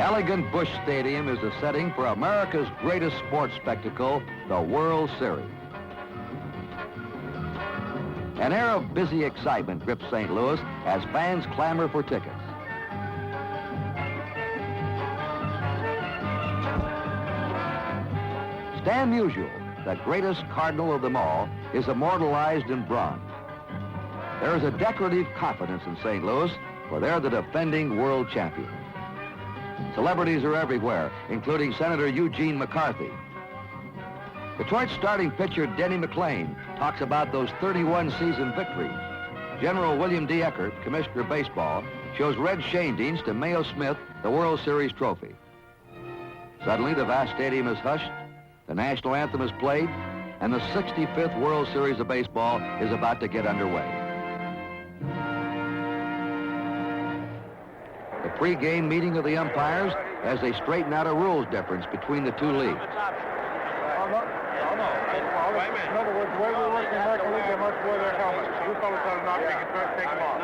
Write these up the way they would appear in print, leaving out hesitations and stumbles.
Elegant Busch Stadium is the setting for America's greatest sports spectacle, the World Series. An air of busy excitement grips St. Louis as fans clamor for tickets. Stan Musial, the greatest Cardinal of them all, is immortalized in bronze. There is a decorative confidence in St. Louis, for they're the defending world champions. Celebrities are everywhere, including Senator Eugene McCarthy. Detroit's starting pitcher Denny McLain talks about those 31-season victories. General William D. Eckert, Commissioner of Baseball, shows red shandings to Mayo Smith the World Series trophy. Suddenly, the vast stadium is hushed, the national anthem is played, and the 65th World Series of Baseball is about to get underway. The pre-game meeting of the umpires as they straighten out a rules difference between the two leagues. In other words, the way we work in the American League, they must wear their helmets. You fellas tell them not to take them off.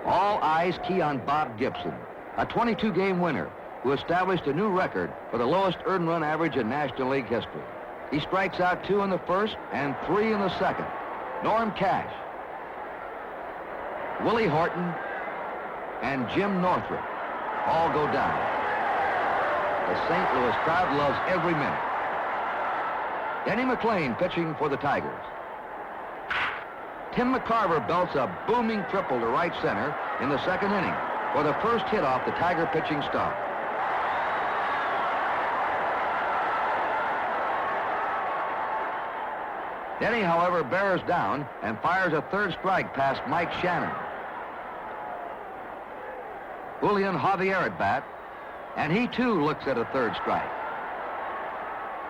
All eyes key on Bob Gibson, a 22-game winner who established a new record for the lowest earned run average in National League history. He strikes out 2 in the first and 3 in the second. Norm Cash, Willie Horton, and Jim Northrup all go down. The St. Louis crowd loves every minute. Denny McLain pitching for the Tigers. Tim McCarver belts a booming triple to right center in the second inning for the first hit off the Tiger pitching staff. Denny, however, bears down and fires a third strike past Mike Shannon. Julian Javier at bat, and he too looks at a third strike.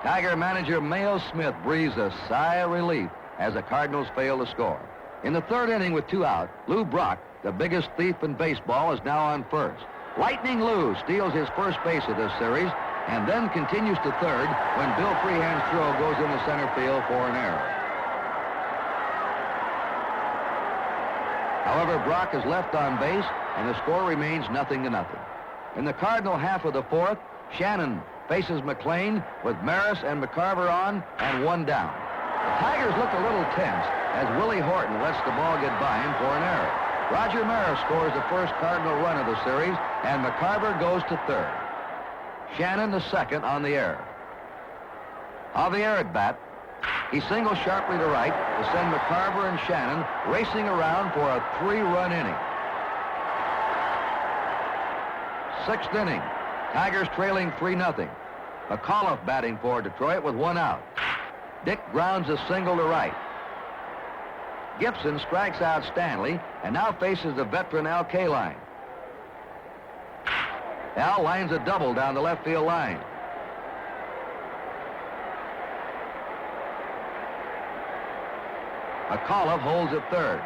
Tiger manager Mayo Smith breathes a sigh of relief as the Cardinals fail to score. In the third inning with 2 out, Lou Brock, the biggest thief in baseball, is now on first. Lightning Lou steals his first base of this series and then continues to third when Bill Freehand's throw goes into center field for an error. However, Brock is left on base and the score remains 0-0. In the Cardinal half of the fourth, Shannon faces McLain with Maris and McCarver on and 1 down. The Tigers look a little tense as Willie Horton lets the ball get by him for an error. Roger Maris scores the first Cardinal run of the series and McCarver goes to third. Shannon the second on the error. Javier at bat. He singles sharply to right to send McCarver and Shannon racing around for a 3-run inning. 6th inning. Tigers trailing 3-0. McAuliffe batting for Detroit with 1 out. Dick grounds a single to right. Gibson strikes out Stanley and now faces the veteran Al Kaline. Al lines a double down the left field line. McAuliffe holds at third.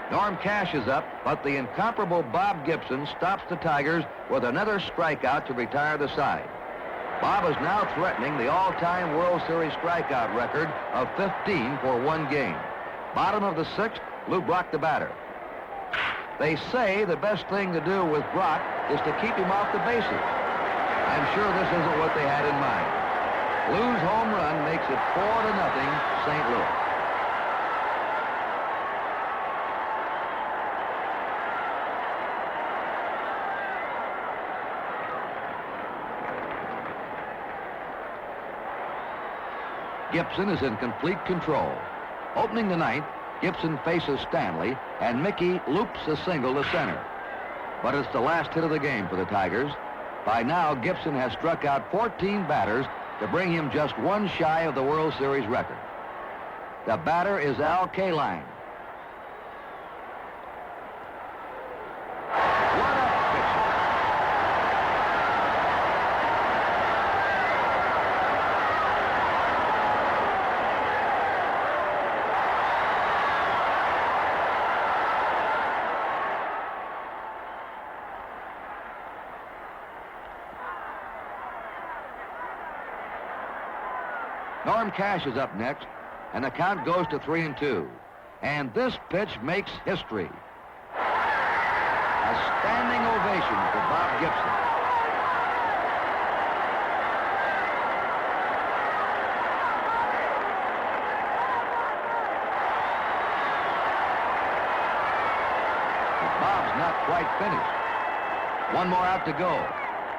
Norm Cash is up, but the incomparable Bob Gibson stops the Tigers with another strikeout to retire the side. Bob is now threatening the all-time World Series strikeout record of 15 for 1 game. Bottom of the 6th, Lou Brock the batter. They say the best thing to do with Brock is to keep him off the bases. I'm sure this isn't what they had in mind. Lou's home run makes it 4-0 St. Louis. Gibson is in complete control. Opening the 9th, Gibson faces Stanley, and Mickey loops a single to center. But it's the last hit of the game for the Tigers. By now, Gibson has struck out 14 batters to bring him just 1 shy of the World Series record. The batter is Al Kaline. Norm Cash is up next, and the count goes to 3-2. And this pitch makes history. A standing ovation for Bob Gibson. quite finished. One more out to go,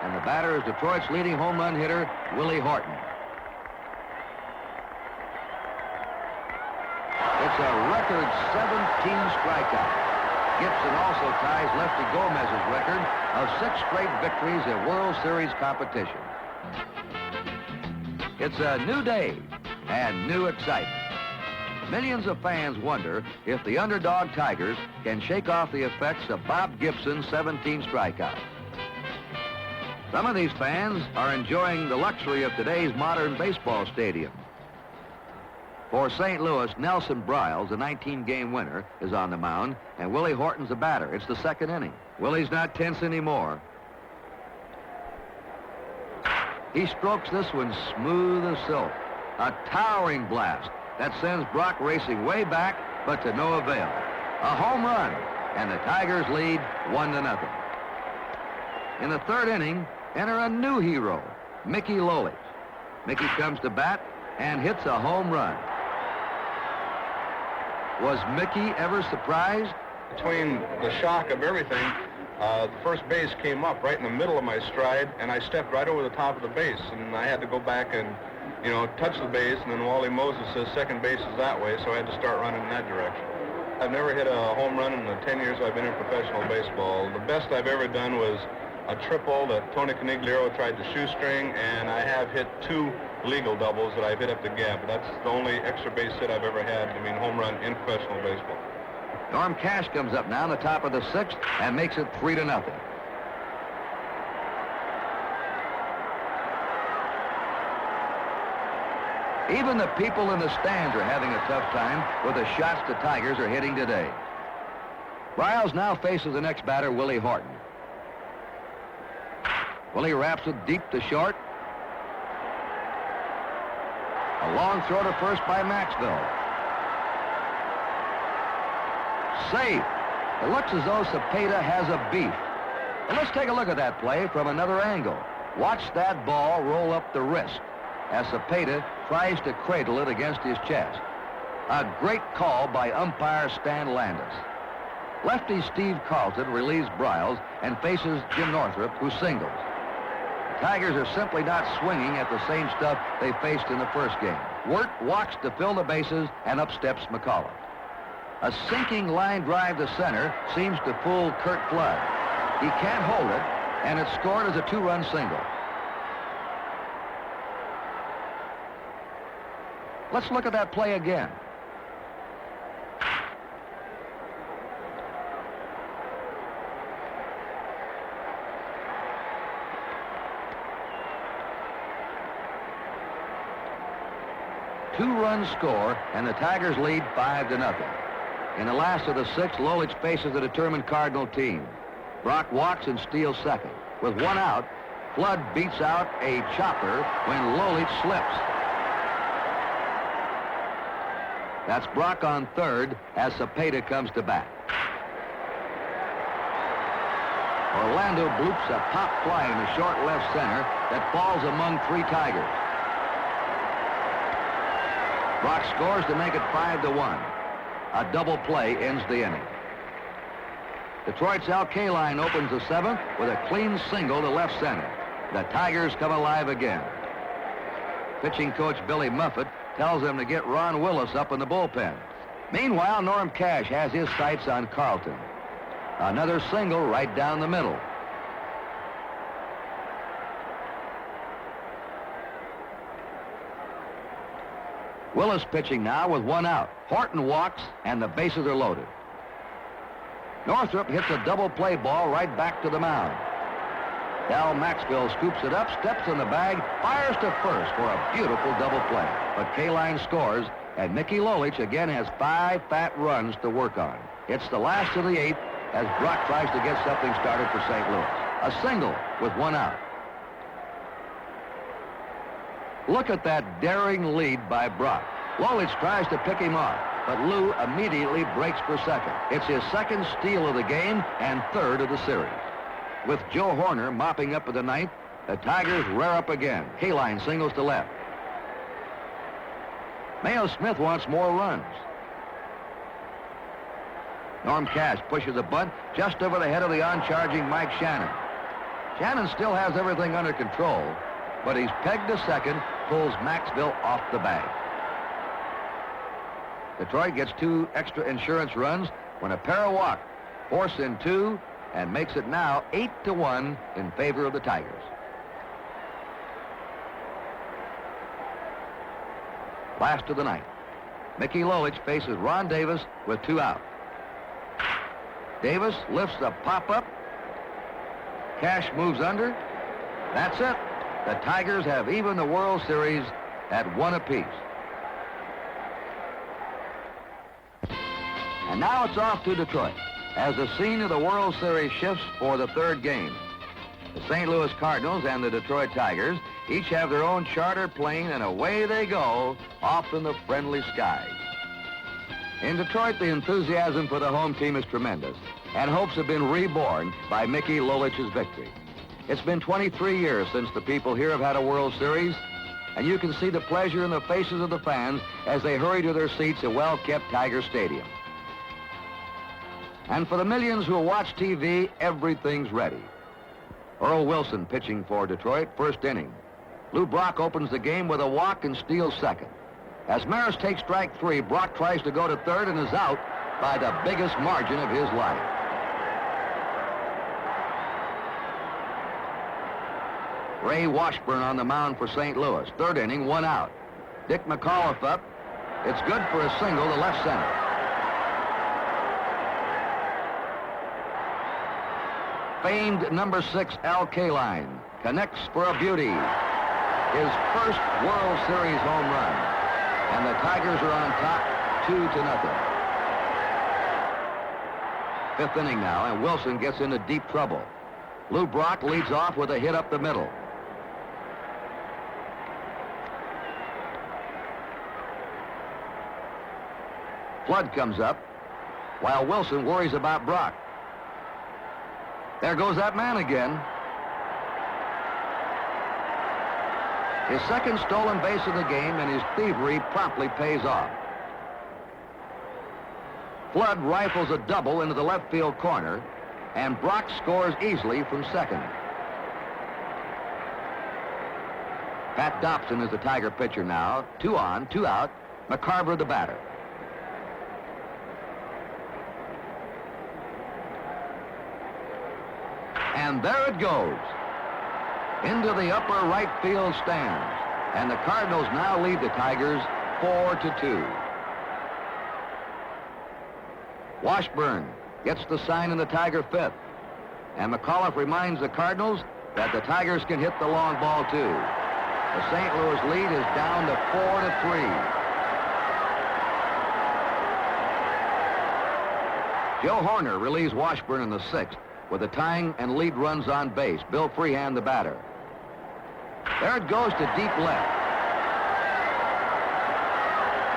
and the batter is Detroit's leading home run hitter, Willie Horton. It's a record 17 strikeouts. Gibson also ties Lefty Gomez's record of 6 straight victories in World Series competition. It's a new day and new excitement. Millions of fans wonder if the underdog Tigers can shake off the effects of Bob Gibson's 17 strikeouts. Some of these fans are enjoying the luxury of today's modern baseball stadium. For St. Louis, Nelson Briles, the 19-game winner, is on the mound, and Willie Horton's the batter. It's the second inning. Willie's not tense anymore. He strokes this one smooth as silk. A towering blast that sends Brock racing way back, but to no avail. A home run, and the Tigers lead 1-0. In the third inning, enter a new hero, Mickey Lolich. Mickey comes to bat and hits a home run. Was Mickey ever surprised? Between the shock of everything, the first base came up right in the middle of my stride, and I stepped right over the top of the base, and I had to go back and, touch the base, and then Wally Moses says second base is that way, so I had to start running in that direction. I've never hit a home run in the 10 years I've been in professional baseball. The best I've ever done was a triple that Tony Conigliaro tried to shoestring, and I have hit 2 legal doubles that I've hit up the gap. That's the only extra base hit I've ever had, home run in professional baseball. Norm Cash comes up now in the top of the 6th and makes it 3-0. Even the people in the stands are having a tough time with the shots the Tigers are hitting today. Briles now faces the next batter, Willie Horton. Willie wraps it deep to short. A long throw to first by Maxville. Safe. It looks as though Cepeda has a beef. And let's take a look at that play from another angle. Watch that ball roll up the wrist as Cepeda tries to cradle it against his chest. A great call by umpire Stan Landis. Lefty Steve Carlton relieves Briles and faces Jim Northrup, who singles. The Tigers are simply not swinging at the same stuff they faced in the first game. Wirt walks to fill the bases, and up steps McCullough. A sinking line drive to center seems to fool Curt Flood. He can't hold it, and it's scored as a 2-run single. Let's look at that play again. Two-run score, and the Tigers lead 5-0. In the last of the 6th, Lolich faces a determined Cardinal team. Brock walks and steals second. With 1 out, Flood beats out a chopper when Lolich slips. That's Brock on third as Cepeda comes to bat. Orlando bloops a pop fly in the short left center that falls among 3 Tigers. Brock scores to make it 5-1. A double play ends the inning. Detroit's Al Kaline opens the 7th with a clean single to left center. The Tigers come alive again. Pitching coach Billy Muffett tells them to get Ron Willis up in the bullpen. Meanwhile, Norm Cash has his sights on Carlton. Another single right down the middle. Willis pitching now with 1 out. Horton walks, and the bases are loaded. Northrup hits a double play ball right back to the mound. Al Maxville scoops it up, steps in the bag, fires to first for a beautiful double play. But Kaline scores, and Mickey Lolich again has 5 fat runs to work on. It's the last of the 8th as Brock tries to get something started for St. Louis. A single with 1 out. Look at that daring lead by Brock. Lolich tries to pick him off, but Lou immediately breaks for second. It's his 2nd steal of the game and 3rd of the series. With Joe Horner mopping up at the 9th, the Tigers rear up again. Kaline singles to left. Mayo Smith wants more runs. Norm Cash pushes a bunt just over the head of the on-charging Mike Shannon. Shannon still has everything under control, but he's pegged to second, pulls Maxville off the bag. Detroit gets 2 extra insurance runs when a pair of walks force in 2 and makes it now 8-1 in favor of the Tigers. Last of the night, Mickey Lolich faces Ron Davis with 2 out. Davis lifts a pop-up. Cash moves under. That's it. The Tigers have even the World Series at 1 apiece. And now it's off to Detroit as the scene of the World Series shifts for the 3rd game. The St. Louis Cardinals and the Detroit Tigers each have their own charter plane, and away they go off in the friendly skies. In Detroit, the enthusiasm for the home team is tremendous, and hopes have been reborn by Mickey Lolich's victory. It's been 23 years since the people here have had a World Series, and you can see the pleasure in the faces of the fans as they hurry to their seats at well-kept Tiger Stadium. And for the millions who watch TV, everything's ready. Earl Wilson pitching for Detroit, 1st inning. Lou Brock opens the game with a walk and steals 2nd. As Maris takes strike 3, Brock tries to go to 3rd and is out by the biggest margin of his life. Ray Washburn on the mound for St. Louis, 3rd inning, 1 out. Dick McAuliffe up. It's good for a single to left center. Famed number 6 Al Kaline connects for a beauty. His first World Series home run. And the Tigers are on top 2-0. 5th inning now, and Wilson gets into deep trouble. Lou Brock leads off with a hit up the middle. Flood comes up while Wilson worries about Brock. There goes that man again. His 2nd stolen base of the game, and his thievery promptly pays off. Flood rifles a double into the left field corner, and Brock scores easily from 2nd. Pat Dobson is the Tiger pitcher now. 2 on, 2 out. McCarver the batter. And there it goes, into the upper right field stands. And the Cardinals now lead the Tigers 4-2. Washburn gets the sign in the Tiger 5th. And McAuliffe reminds the Cardinals that the Tigers can hit the long ball too. The St. Louis lead is down to 4-3. Joe Horner relieves Washburn in the 6th with the tying and lead runs on base. Bill Freehand the batter. There it goes to deep left.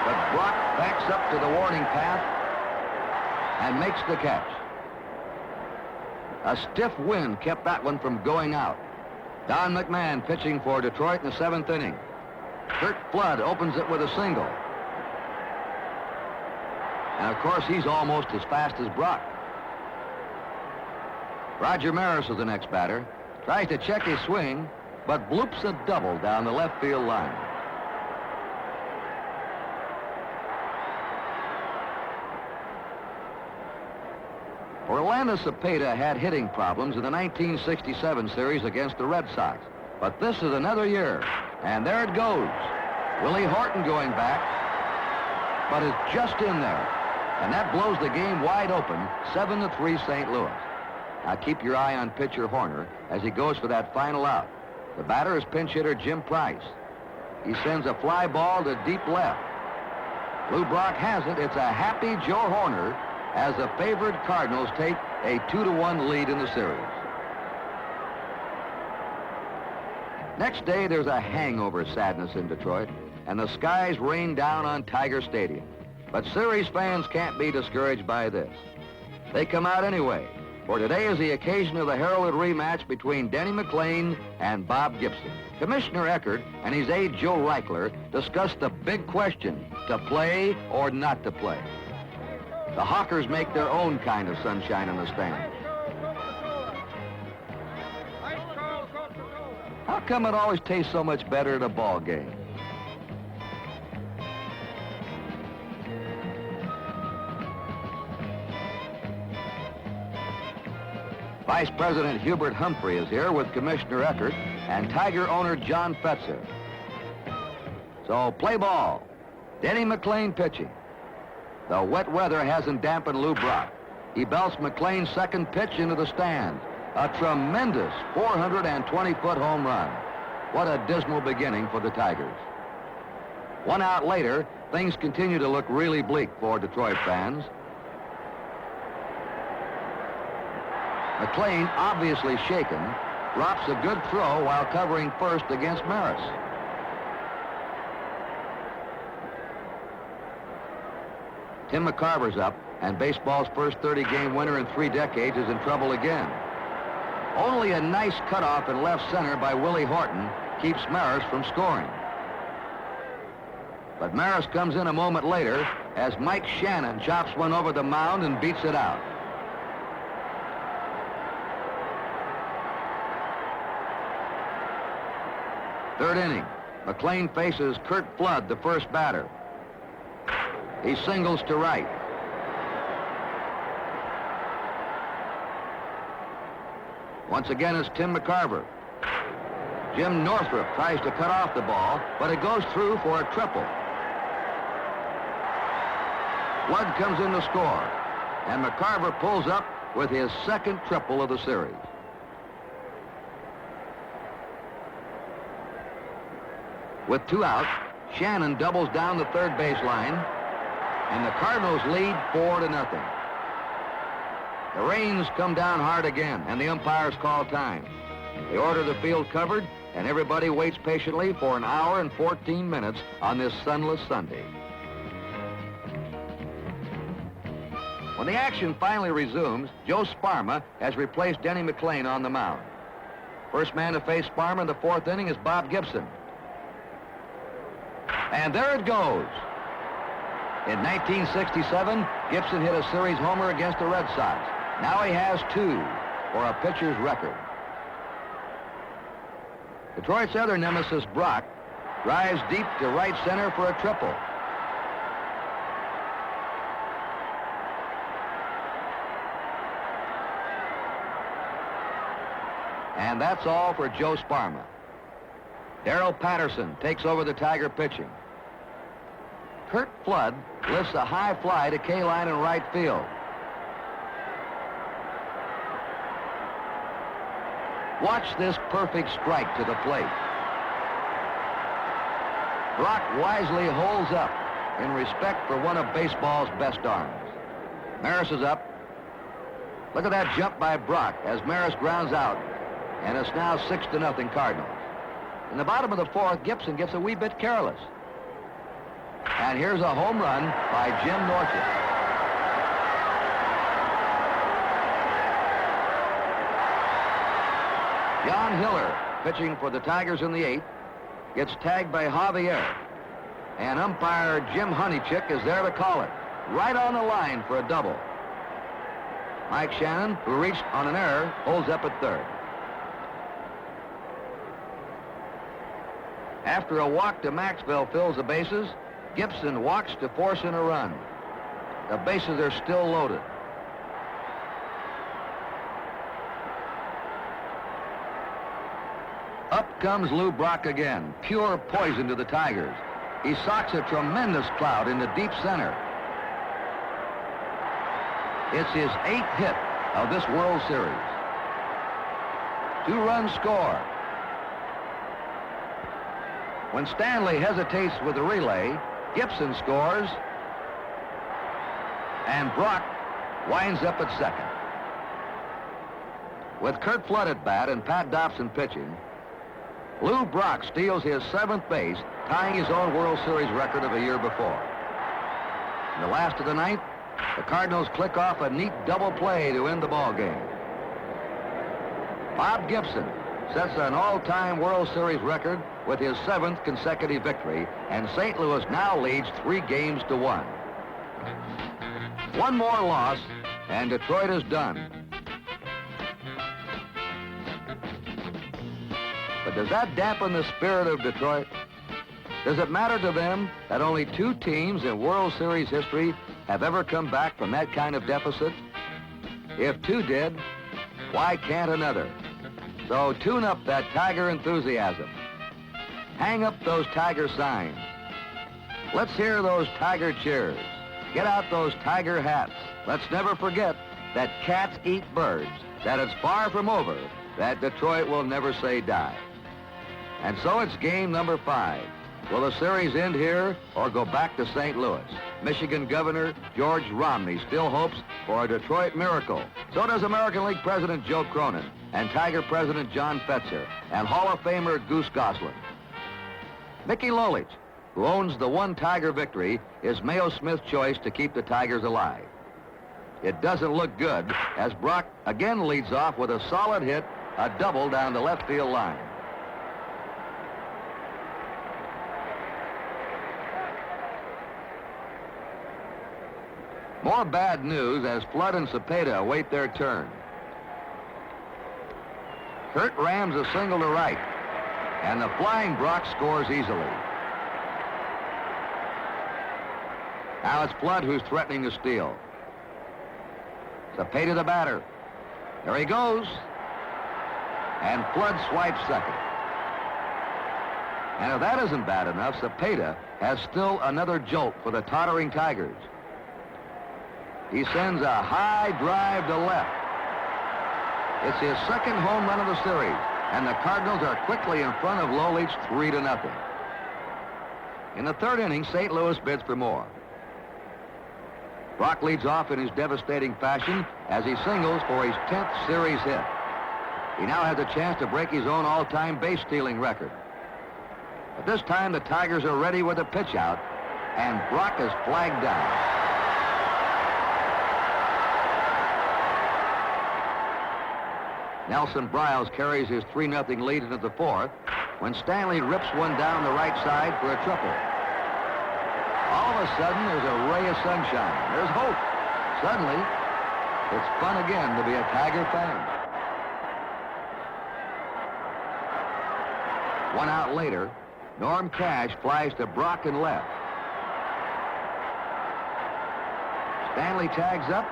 But Brock backs up to the warning path and makes the catch. A stiff wind kept that one from going out. Don McMahon pitching for Detroit in the 7th inning. Curt Flood opens it with a single. And of course, he's almost as fast as Brock. Roger Maris is the next batter. Tries to check his swing, but bloops a double down the left field line. Orlando Cepeda had hitting problems in the 1967 series against the Red Sox. But this is another year, and there it goes. Willie Horton going back, but is just in there. And that blows the game wide open, 7-3 St. Louis. Now keep your eye on pitcher Horner as he goes for that final out. The batter is pinch hitter Jim Price. He sends a fly ball to deep left. Lou Brock has it. It's a happy Joe Horner as the favored Cardinals take a 2-1 lead in the series. Next day, there's a hangover sadness in Detroit, and the skies rain down on Tiger Stadium. But series fans can't be discouraged by this. They come out anyway, for today is the occasion of the heralded rematch between Denny McLain and Bob Gibson. Commissioner Eckert and his aide Joe Reichler discussed the big question, to play or not to play. The Hawkers make their own kind of sunshine in the stand. How come it always tastes so much better at a ball game? Vice President Hubert Humphrey is here with Commissioner Eckert and Tiger owner John Fetzer. So play ball. Denny McLain pitching. The wet weather hasn't dampened Lou Brock. He belts McLain's second pitch into the stand. A tremendous 420-foot home run. What a dismal beginning for the Tigers. 1 out later, things continue to look really bleak for Detroit fans. McLain, obviously shaken, drops a good throw while covering first against Maris. Tim McCarver's up, and baseball's first 30-game winner in 3 decades is in trouble again. Only a nice cutoff in left center by Willie Horton keeps Maris from scoring. But Maris comes in a moment later as Mike Shannon chops one over the mound and beats it out. Third inning, McLain faces Curt Flood, the first batter. He singles to right. Once again, it's Tim McCarver. Jim Northrup tries to cut off the ball, but it goes through for a triple. Flood comes in to score, and McCarver pulls up with his second triple of the series. With 2 out, Shannon doubles down the third baseline, and the Cardinals lead 4-0. The rains come down hard again, and the umpires call time. They order the field covered, and everybody waits patiently for 1 hour and 14 minutes on this sunless Sunday. When the action finally resumes, Joe Sparma has replaced Denny McLain on the mound. First man to face Sparma in the 4th inning is Bob Gibson. And there it goes. In 1967, Gibson hit a series homer against the Red Sox. Now he has 2 for a pitcher's record. Detroit's other nemesis, Brock, drives deep to right center for a triple. And that's all for Joe Sparma. Darrell Patterson takes over the Tiger pitching. Curt Flood lifts a high fly to K-line in right field. Watch this perfect strike to the plate. Brock wisely holds up in respect for one of baseball's best arms. Maris is up. Look at that jump by Brock as Maris grounds out, and it's now 6-0 Cardinals. In the bottom of the 4th, Gibson gets a wee bit careless. And here's a home run by Jim Northrup. John Hiller, pitching for the Tigers in the 8th, gets tagged by Javier. And umpire Jim Honeychick is there to call it. Right on the line for a double. Mike Shannon, who reached on an error, holds up at third. After a walk to Maxwell fills the bases, Gibson walks to force in a run. The bases are still loaded. Up comes Lou Brock again, pure poison to the Tigers. He socks a tremendous cloud into deep center. It's his 8th hit of this World Series. 2-run score. When Stanley hesitates with the relay, Gibson scores, and Brock winds up at second. With Curt Flood at bat and Pat Dobson pitching, Lou Brock steals his 7th base, tying his own World Series record of a year before. In the last of the 9th, the Cardinals click off a neat double play to end the ball game. Bob Gibson sets an all-time World Series record with his 7th consecutive victory, and St. Louis now leads 3-1. One more loss, and Detroit is done. But does that dampen the spirit of Detroit? Does it matter to them that only 2 teams in World Series history have ever come back from that kind of deficit? If 2 did, why can't another? So tune up that Tiger enthusiasm. Hang up those Tiger signs. Let's hear those Tiger cheers. Get out those Tiger hats. Let's never forget that cats eat birds, that it's far from over, that Detroit will never say die. And so it's game number 5. Will the series end here or go back to St. Louis? Michigan Governor George Romney still hopes for a Detroit miracle. So does American League President Joe Cronin and Tiger President John Fetzer and Hall of Famer Goose Gosselin. Mickey Lolich, who owns the one Tiger victory, is Mayo Smith's choice to keep the Tigers alive. It doesn't look good as Brock again leads off with a solid hit, a double down the left field line. More bad news as Flood and Cepeda await their turn. Kurt rams a single to right, and the flying Brock scores easily. Now it's Flood who's threatening to steal. Cepeda the batter. There he goes. And Flood swipes second. And if that isn't bad enough, Cepeda has still another jolt for the tottering Tigers. He sends a high drive to left. It's his second home run of the series, and the Cardinals are quickly in front of Lolich 3-0. In the 3rd inning, St. Louis bids for more. Brock leads off in his devastating fashion as he singles for his 10th series hit. He now has a chance to break his own all-time base-stealing record. But this time, the Tigers are ready with a pitch out, and Brock is flagged down. Nelson Briles carries his 3-0 lead into the 4th when Stanley rips one down the right side for a triple. All of a sudden, there's a ray of sunshine. There's hope. Suddenly, it's fun again to be a Tiger fan. 1 out later, Norm Cash flies to Brock and left. Stanley tags up.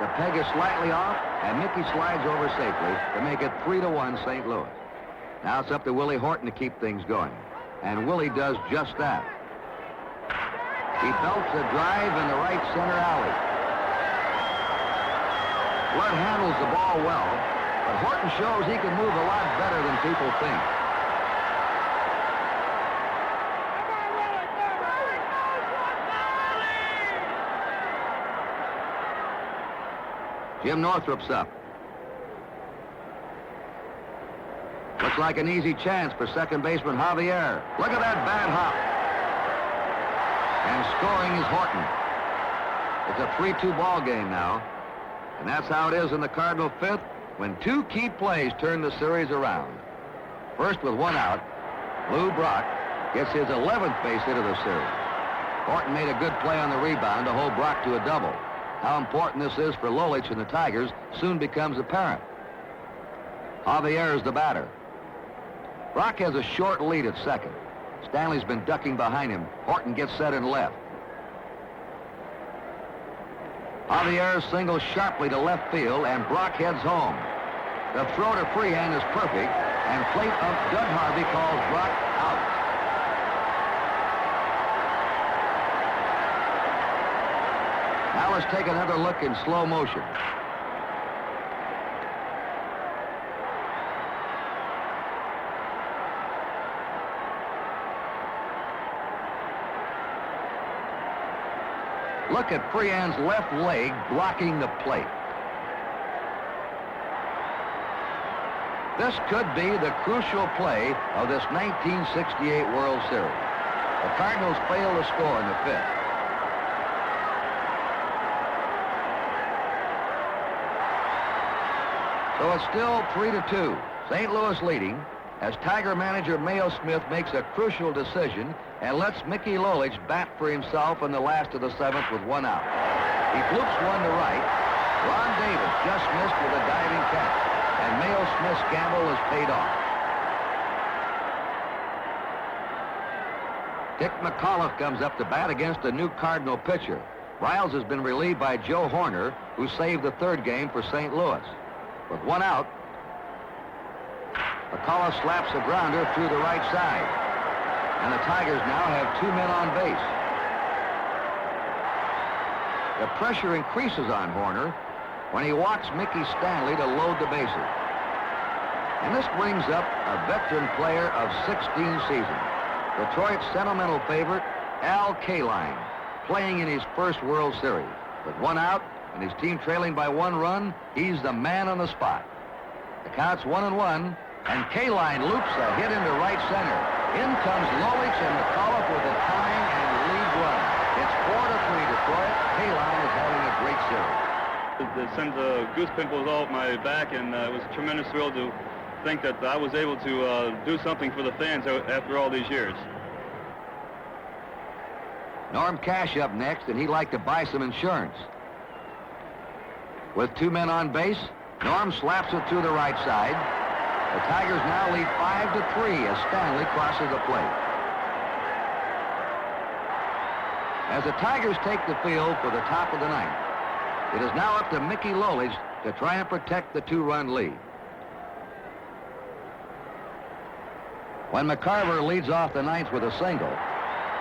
The peg is slightly off, and Mickey slides over safely to make it 3-1 St. Louis. Now it's up to Willie Horton to keep things going, and Willie does just that. He belts a drive in the right center alley. Flood handles the ball well, but Horton shows he can move a lot better than people think. Jim Northrup's up. Looks like an easy chance for second baseman Javier. Look at that bad hop. And scoring is Horton. It's a 3-2 ball game now. And that's how it is in the Cardinal 5th when 2 key plays turn the series around. First, with 1 out, Lou Brock gets his 11th base hit of the series. Horton made a good play on the rebound to hold Brock to a double. How important this is for Lolich and the Tigers soon becomes apparent. Javier is the batter. Brock has a short lead at second. Stanley's been ducking behind him. Horton gets set in left. Javier singles sharply to left field, and Brock heads home. The throw to Freehan is perfect, and plate ump Doug Harvey calls Brock out. Now let's take another look in slow motion. Look at Freehan's left leg blocking the plate. This could be the crucial play of this 1968 World Series. The Cardinals fail to score in the 5th. So it's still 3-2. St. Louis leading as Tiger manager Mayo Smith makes a crucial decision and lets Mickey Lolich bat for himself in the last of the 7th with 1 out. He flukes one to right. Ron Davis just missed with a diving catch. And Mayo Smith's gamble is paid off. Dick McAuliffe comes up to bat against a new Cardinal pitcher. Riles has been relieved by Joe Horner, who saved the third game for St. Louis. With one out, McAuliffe slaps a grounder through the right side. And the Tigers now have 2 men on base. The pressure increases on Horner when he walks Mickey Stanley to load the bases. And this brings up a veteran player of 16 seasons, Detroit's sentimental favorite, Al Kaline, playing in his first World Series. With one out and his team trailing by 1 run, he's the man on the spot. The count's 1-1, and Kaline loops a hit into right center. In comes Lolich and McAuliffe with a tying and lead run. It's 4-3 Detroit. Kaline is having a great series. It sends goose pimples all up my back, and it was a tremendous thrill to think that I was able to do something for the fans after all these years. Norm Cash up next, and he'd like to buy some insurance. With 2 men on base, Norm slaps it to the right side. The Tigers now lead 5-3 as Stanley crosses the plate. As the Tigers take the field for the top of the ninth, it is now up to Mickey Lolich to try and protect the 2-run lead. When McCarver leads off the ninth with a single,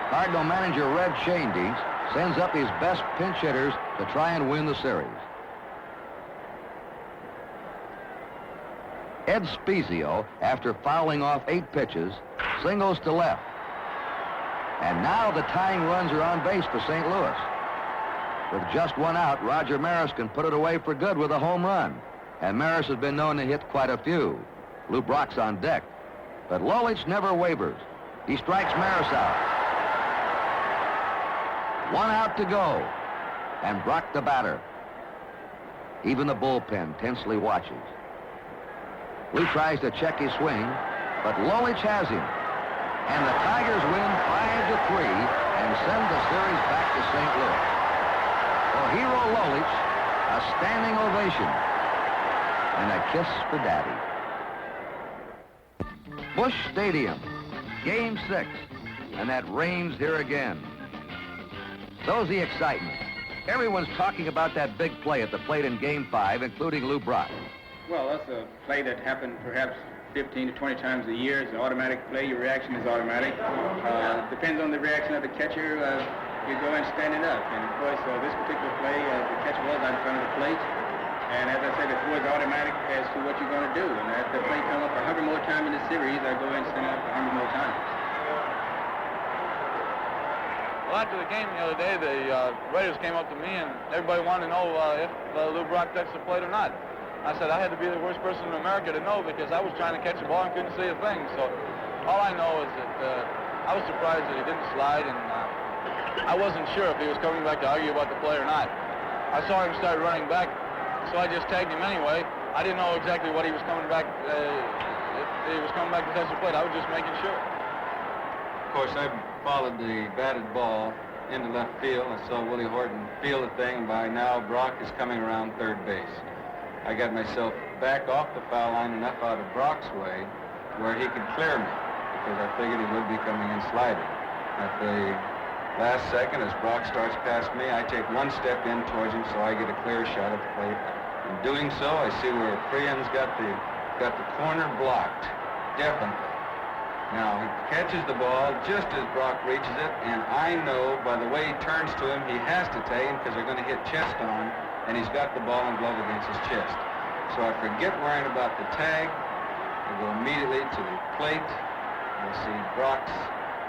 Cardinal manager Red Schoendienst sends up his best pinch hitters to try and win the series. Ed Spezio, after fouling off 8 pitches, singles to left. And now the tying runs are on base for St. Louis. With just 1 out, Roger Maris can put it away for good with a home run. And Maris has been known to hit quite a few. Lou Brock's on deck. But Lolich never wavers. He strikes Maris out. 1 out to go. And Brock the batter. Even the bullpen tensely watches. Lou tries to check his swing, but Lolich has him. And the Tigers win 5-3 and send the series back to St. Louis. For hero Lolich, a standing ovation and a kiss for Daddy. Busch Stadium, Game 6, and that rain's here again. So's the excitement. Everyone's talking about that big play at the plate in Game 5, including Lou Brock. Well, that's a play that happened perhaps 15 to 20 times a year. It's an automatic play. Your reaction is automatic. Depends on the reaction of the catcher. You go in standing up. And, of course, this particular play, the catcher was out in front of the plate. And as I said, it's always automatic as to what you're going to do. And if the play come up 100 more times in the series, I go in and stand up 100 more times. Well, after the game the other day, the Raiders came up to me, and everybody wanted to know if Lou Brock touched the plate or not. I said I had to be the worst person in America to know because I was trying to catch the ball and couldn't see a thing. So all I know is that I was surprised that he didn't slide, and I wasn't sure if he was coming back to argue about the play or not. I saw him start running back, so I just tagged him anyway. I didn't know exactly what he was coming back, if he was coming back to touch the plate. I was just making sure. Of course, I followed the batted ball into left field. I saw Willie Horton field the thing, and by now Brock is coming around third base. I got myself back off the foul line enough out of Brock's way where he could clear me because I figured he would be coming in sliding. At the last second, as Brock starts past me, I take 1 step in towards him so I get a clear shot at the plate. In doing so, I see where Freehan's got the corner blocked, definitely. Now, he catches the ball just as Brock reaches it, and I know by the way he turns to him, he has to tag him because they're going to hit chest on, and he's got the ball and glove against his chest. So I forget worrying about the tag. I go immediately to the plate. I see Brock's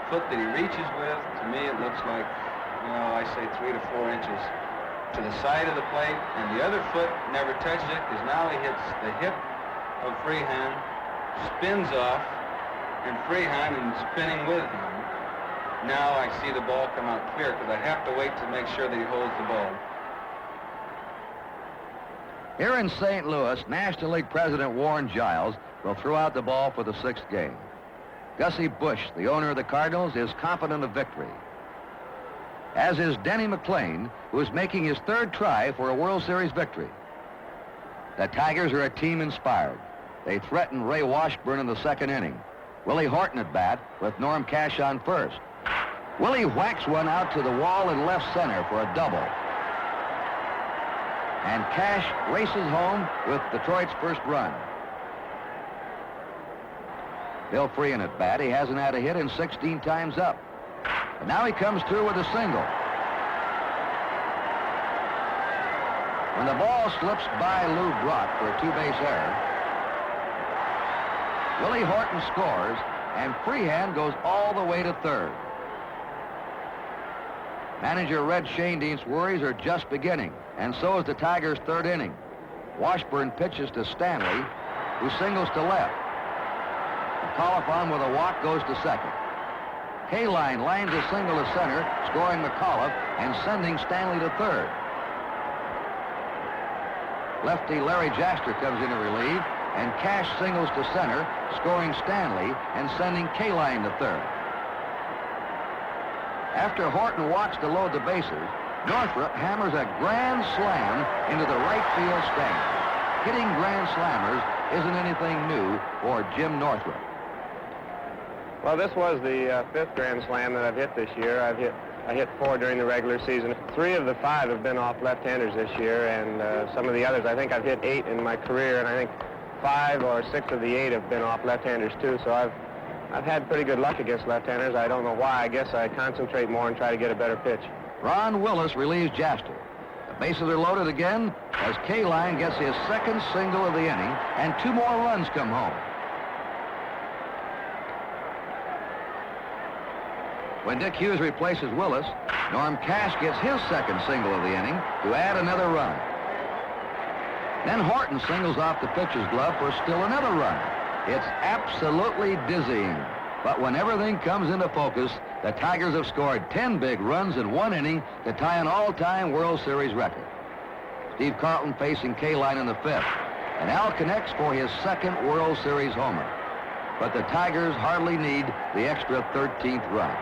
foot that he reaches with. To me, it looks like, I say 3 to 4 inches to the side of the plate, and the other foot never touches it because now he hits the hip of Freehan, spins off, and Freehan is spinning with him. Now I see the ball come out clear because I have to wait to make sure that he holds the ball. Here in St. Louis, National League President Warren Giles will throw out the ball for the 6th game. Gussie Busch, the owner of the Cardinals, is confident of victory. as is Denny McClain, who is making his third try for a World Series victory. The Tigers are a team inspired. They threaten Ray Washburn in the second inning. Willie Horton at bat with Norm Cash on first. Willie whacks one out to the wall in left center for a double. And Cash races home with Detroit's first run. Bill Freehan at bat. He hasn't had a hit in 16 times up. And now he comes through with a single. When the ball slips by Lou Brock for a two-base error, Willie Horton scores, and Freehan goes all the way to third. Manager Red Schoendienst's worries are just beginning, and so is the Tigers' third inning. Washburn pitches to Stanley, who singles to left. McAuliffe with a walk goes to second. Kaline lines a single to center, scoring McAuliffe and sending Stanley to third. Lefty Larry Jaster comes in to relieve, and Cash singles to center, scoring Stanley and sending Kaline to third. After Horton walks to load the bases, Northrup hammers a grand slam into the right field stand. Hitting grand slammers isn't anything new for Jim Northrup. Well, this was the fifth grand slam that I've hit this year. I hit 4 during the regular season. 3 of the 5 have been off left-handers this year, and some of the others, I think I've hit 8 in my career, and I think 5 or 6 of the 8 have been off left-handers too. So I've had pretty good luck against left-handers. I don't know why. I guess I concentrate more and try to get a better pitch. Ron Willis relieves Jaster. The bases are loaded again as Kaline gets his second single of the inning, and 2 more runs come home. When Dick Hughes replaces Willis, Norm Cash gets his second single of the inning to add another run. Then Horton singles off the pitcher's glove for still another run. It's absolutely dizzying. But when everything comes into focus, the Tigers have scored 10 big runs in 1 inning to tie an all-time World Series record. Steve Carlton facing Kaline in the 5th, and Al connects for his second World Series homer. But the Tigers hardly need the extra 13th run.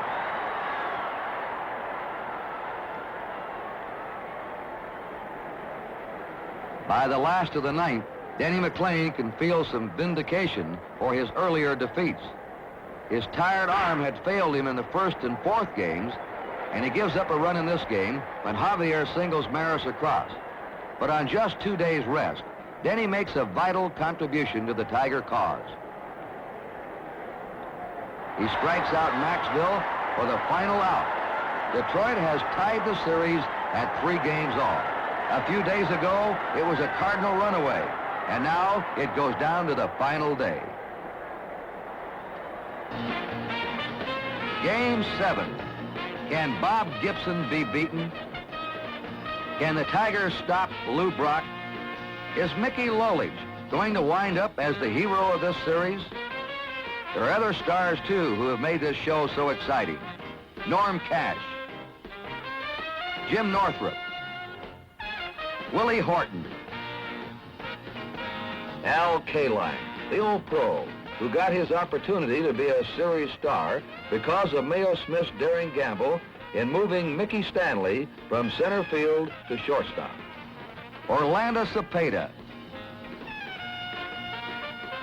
By the last of the 9th, Denny McClain can feel some vindication for his earlier defeats. His tired arm had failed him in the 1st and 4th games, and he gives up a run in this game when Javier singles Maris across. But on just 2 days' rest, Denny makes a vital contribution to the Tiger cause. He strikes out Maxville for the final out. Detroit has tied the series at 3 games all. A few days ago, it was a Cardinal runaway, and now it goes down to the final day. Game 7. Can Bob Gibson be beaten? Can the Tigers stop Lou Brock? Is Mickey Lolich going to wind up as the hero of this series? There are other stars, too, who have made this show so exciting. Norm Cash, Jim Northrup, Willie Horton, Al Kaline, the old pro, who got his opportunity to be a series star because of Mayo Smith's daring gamble in moving Mickey Stanley from center field to shortstop. Orlando Cepeda,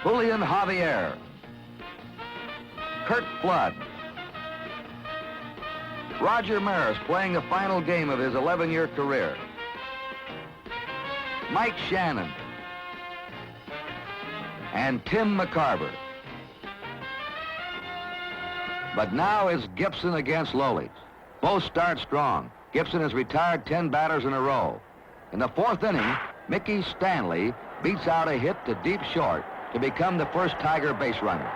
Julian Javier, Curt Flood, Roger Maris playing the final game of his 11-year career, Mike Shannon, and Tim McCarver. But now it's Gibson against Lolich. Both start strong. Gibson has retired 10 batters in a row. In the 4th inning, Mickey Stanley beats out a hit to deep short to become the first Tiger base runner.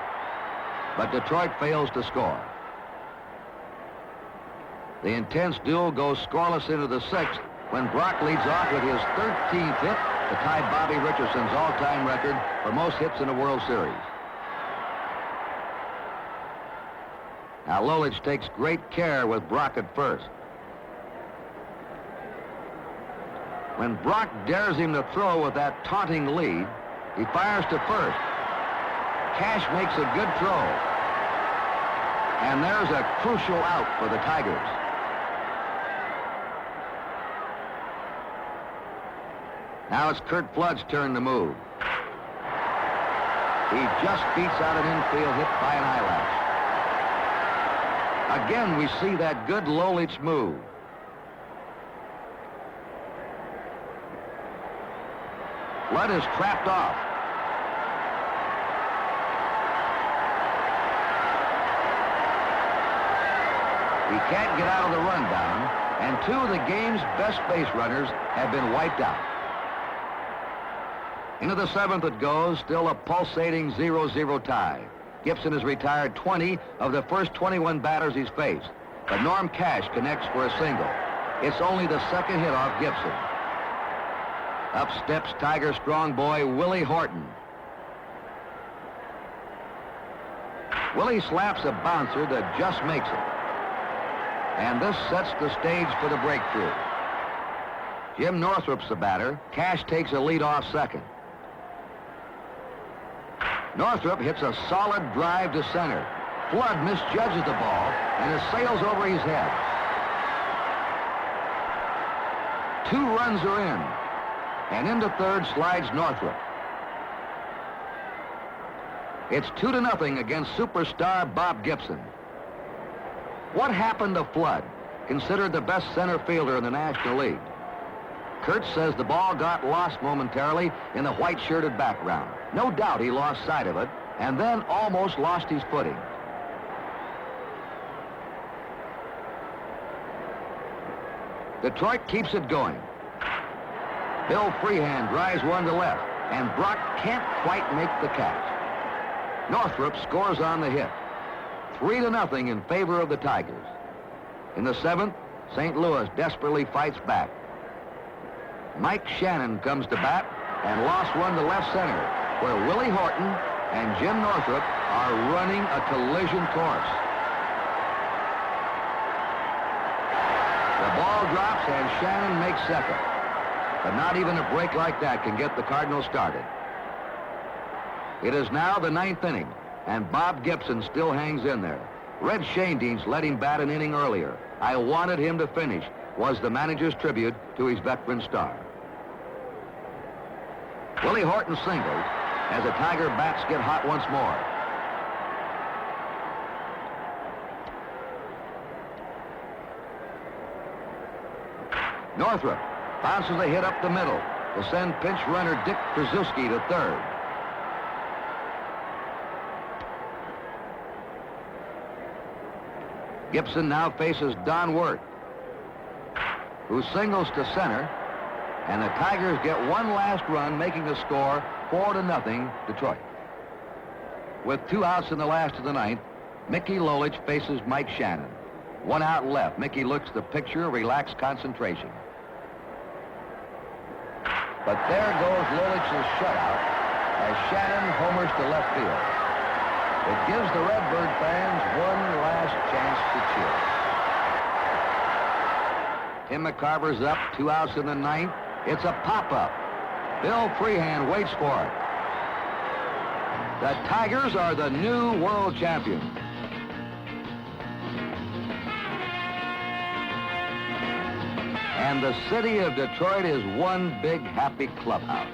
But Detroit fails to score. The intense duel goes scoreless into the 6th when Brock leads off with his 13th hit to tie Bobby Richardson's all-time record for most hits in a World Series. Now Lolich takes great care with Brock at first. When Brock dares him to throw with that taunting lead, he fires to first. Cash makes a good throw. And there's a crucial out for the Tigers. Now it's Curt Flood's turn to move. He just beats out an infield hit by an eyelash. Again, we see that good Lolich move. Flood is trapped off. He can't get out of the rundown, and two of the game's best base runners have been wiped out. Into the seventh it goes, still a pulsating 0-0 tie. Gibson has retired 20 of the first 21 batters he's faced, but Norm Cash connects for a single. It's only the second hit off Gibson. Up steps Tiger strong boy Willie Horton. Willie slaps a bouncer that just makes it. And this sets the stage for the breakthrough. Jim Northrup's the batter. Cash takes a lead-off second. Northrup hits a solid drive to center. Flood misjudges the ball, and it sails over his head. 2 runs are in, and into third slides Northrup. It's 2-0 against superstar Bob Gibson. What happened to Flood, considered the best center fielder in the National League? Curt says the ball got lost momentarily in the white-shirted background. No doubt he lost sight of it, and then almost lost his footing. Detroit keeps it going. Bill Freehand drives one to left, and Brock can't quite make the catch. Northrup scores on the hit. 3-0 in favor of the Tigers. In the seventh, St. Louis desperately fights back. Mike Shannon comes to bat and lost one to left center, where Willie Horton and Jim Northrup are running a collision course. The ball drops and Shannon makes second. But not even a break like that can get the Cardinals started. It is now the 9th inning, and Bob Gibson still hangs in there. Red Schoendienst let him bat an inning earlier. I wanted him to finish, was the manager's tribute to his veteran star. Willie Horton singles as the Tiger bats get hot once more. Northrup bounces a hit up the middle to send pinch runner Dick Krasuski to third. Gibson now faces Don Wirth, who singles to center, and the Tigers get one last run, making the score 4-0 Detroit. With 2 outs in the last of the 9th, Mickey Lolich faces Mike Shannon. 1 out left. Mickey looks the picture of relaxed concentration. But there goes Lolich's shutout as Shannon homers to left field. It gives the Redbird fans one last chance to cheer. Tim McCarver's up, 2 outs in the 9th. It's a pop-up. Bill Freehand waits for it. The Tigers are the new world champions. And the city of Detroit is one big happy clubhouse.